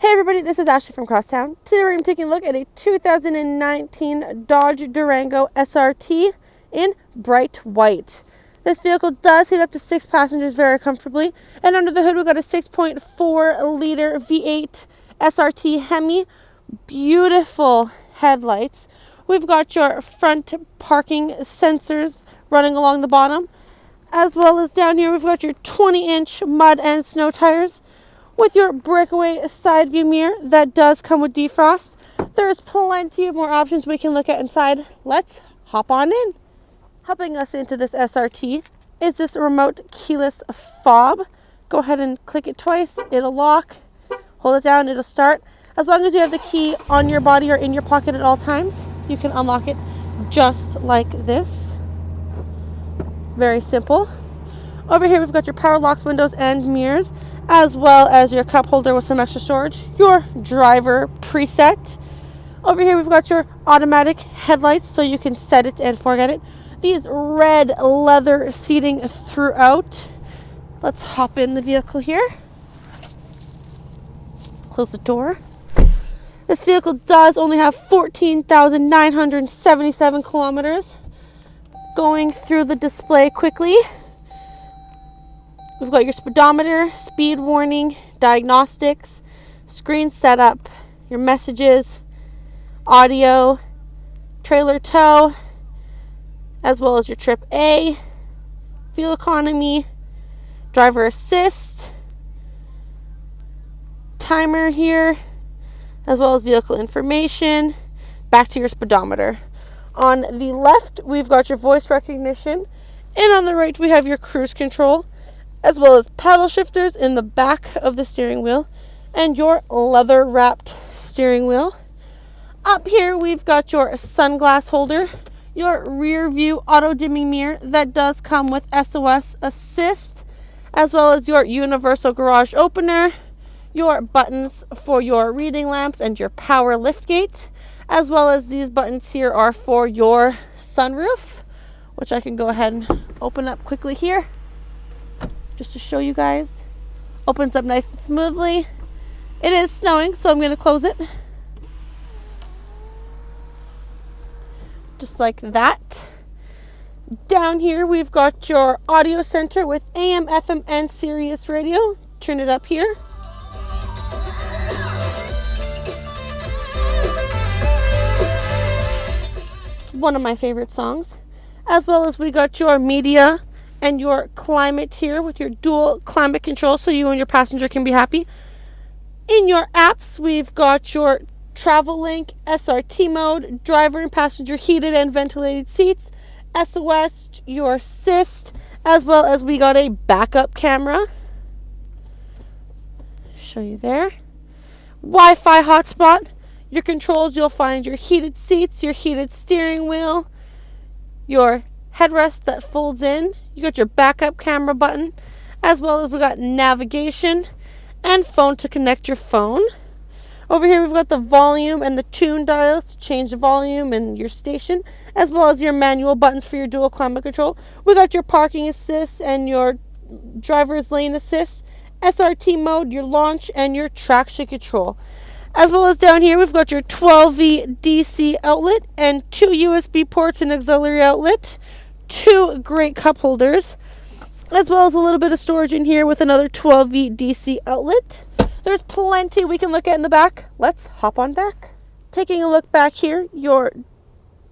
Hey everybody, this is Ashley from Crosstown. Today we're going to be taking a look at a 2019 Dodge Durango SRT in bright white. This vehicle does seat up to 6 passengers very comfortably, and under the hood we've got a 6.4 liter V8 SRT Hemi. Beautiful headlights. We've got your front parking sensors running along the bottom, as well as down here we've got your 20-inch mud and snow tires with your breakaway side view mirror that does come with defrost. There's plenty of more options we can look at inside. Let's hop on in. Helping us into this SRT is this remote keyless fob. Go ahead and click it twice. It'll lock. Hold it down. It'll start. As long as you have the key on your body or in your pocket at all times, you can unlock it just like this. Very simple. Over here we've got your power locks, windows, and mirrors, as well as your cup holder with some extra storage, your driver preset. Over here we've got your automatic headlights, so you can set it and forget it. These red leather seating throughout. Let's hop in the vehicle here. Close the door. This vehicle does only have 14,977 kilometers. Going through the display quickly, we've got your speedometer, speed warning, diagnostics, screen setup, your messages, audio, trailer tow, as well as your trip A, fuel economy, driver assist, timer here, as well as vehicle information. Back to your speedometer. On the left, we've got your voice recognition, and on the right, we have your cruise control, as well as paddle shifters in the back of the steering wheel and your leather-wrapped steering wheel. Up here, we've got your sunglass holder, your rear view auto-dimming mirror that does come with SOS assist, as well as your universal garage opener, your buttons for your reading lamps and your power liftgate, as well as these buttons here are for your sunroof, which I can go ahead and open up quickly here just to show you guys. Opens up nice and smoothly. It is snowing, so I'm going to close it just like that. Down here we've got your audio center with AM, FM, and Sirius radio. Turn it up here. One of my favorite songs. As well as we got your media and your climate here with your dual climate control, so you and your passenger can be happy. In your apps, we've got your travel link, SRT mode, driver and passenger heated and ventilated seats, SOS, your assist, as well as we got a backup camera. Show you there. Wi-Fi hotspot. Your controls, you'll find your heated seats, your heated steering wheel, your headrest that folds in. You got your backup camera button, as well as we got navigation and phone to connect your phone. Over here we've got the volume and the tune dials to change the volume and your station, as well as your manual buttons for your dual climate control. We got your parking assist and your driver's lane assist, SRT mode, your launch, and your traction control. As well as down here, we've got your 12V DC outlet and 2 USB ports and auxiliary outlet, 2 great cup holders, as well as a little bit of storage in here with another 12V DC outlet. There's plenty we can look at in the back. Let's hop on back. Taking a look back here, your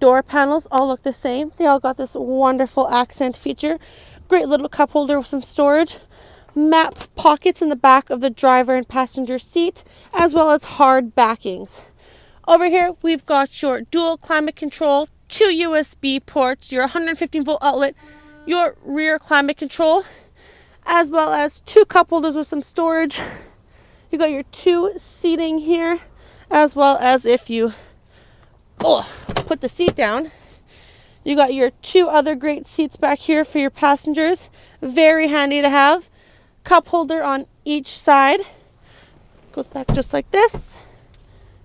door panels all look the same. They all got this wonderful accent feature. Great little cup holder with some storage. Map pockets in the back of the driver and passenger seat, as well as hard backings. Over here we've got your dual climate control, 2 USB ports, your 115 volt outlet, your rear climate control, as well as 2 cup holders with some storage. You got your 2 seating here, as well as if you put the seat down, you got your 2 other great seats back here for your passengers. Very handy to have. Cup holder on each side. Goes back just like this.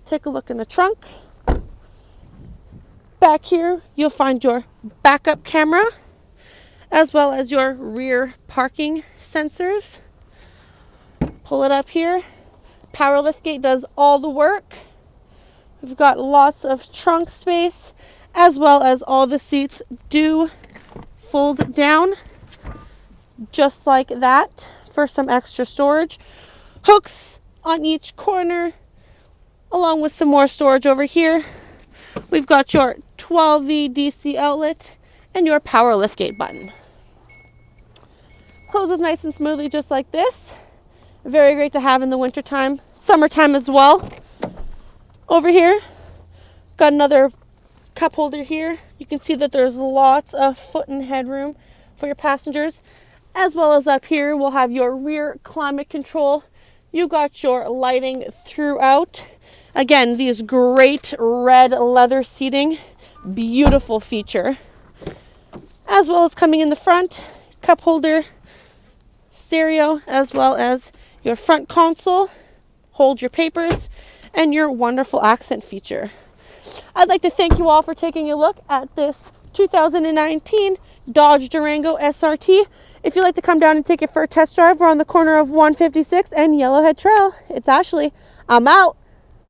Take a look in the trunk. Back here, you'll find your backup camera, as well as your rear parking sensors. Pull it up here. power liftgate does all the work. We've got lots of trunk space, as well as all the seats do fold down just like that for some extra storage. Hooks on each corner, along with some more storage over here. We've got your 12V DC outlet and your power liftgate button. Closes nice and smoothly just like this. Very great to have in the wintertime, summertime as well. Over here, got another cup holder here. You can see that there's lots of foot and headroom for your passengers. As well as up here, we'll have your rear climate control. You got your lighting throughout. Again, these great red leather seating, beautiful feature. As well as coming in the front, cup holder, stereo, as well as your front console, hold your papers, and your wonderful accent feature. I'd like to thank you all for taking a look at this 2019 Dodge Durango SRT. If you'd like to come down and take it for a test drive, we're on the corner of 156 and Yellowhead Trail. It's Ashley. I'm out.